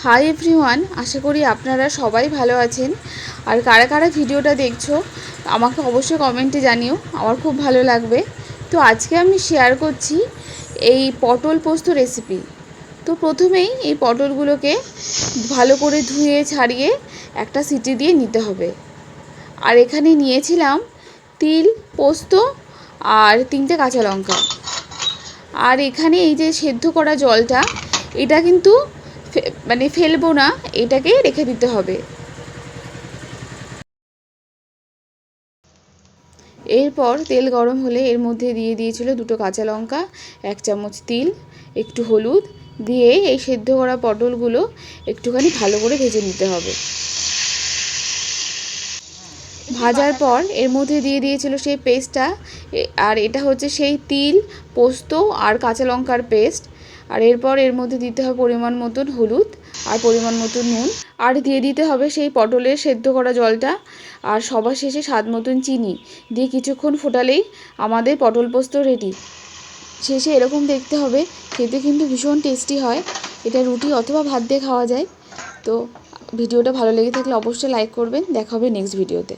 Hi everyone, আশা করি আপনারা সবাই ভালো আছেন। আর কারা কারা ভিডিওটা দেখছো আমাকে অবশ্যই কমেন্টে জানিও, আমার খুব ভালো লাগবে। তো আজকে আমি শেয়ার করছি এই পটল পোস্ত রেসিপি। তো প্রথমেই এই পটলগুলোকে ভালো করে ধুয়ে ছাড়িয়ে একটা সিটি দিয়ে নিতে হবে। আর এখানে নিয়েছিলাম তিল, পোস্ত আর 3টে কাঁচা লঙ্কা। আর এখানে এই যে সেদ্ধ করা জলটা, এটা কিন্তু ফেলবো না, এটাকে রেখে দিতে হবে। এরপর তেল গরম হলে এর মধ্যে দিয়ে দিয়েছিল 2টো কাঁচা লঙ্কা, 1 চামচ তিল, একটু হলুদ দিয়ে এই সেদ্ধ করা পটলগুলো একটুখানি ভালো করে ভেজে নিতে হবে। ভাজার পর এর মধ্যে দিয়ে দিয়েছিল সেই পেস্টটা। আর এটা হচ্ছে সেই তিল, পোস্ত আর কাঁচা লঙ্কার পেস্ট। আর এরপর এর মধ্যে দিতে হবে পরিমাণ মতন হলুদ আর পরিমাণ মতন নুন। আর দিয়ে দিতে হবে সেই পটলের সেদ্ধ করা জলটা। আর সবার শেষে স্বাদ মতন চিনি দিয়ে কিছুক্ষণ ফোটালেই আমাদের পটল পোস্ত রেডি। শেষে এরকম দেখতে হবে, খেতে কিন্তু ভীষণ টেস্টি হয়। এটা রুটি অথবা ভাত দিয়ে খাওয়া যায়। তো ভিডিওটা ভালো লেগে থাকলে অবশ্যই লাইক করবেন। দেখা হবে নেক্সট ভিডিওতে।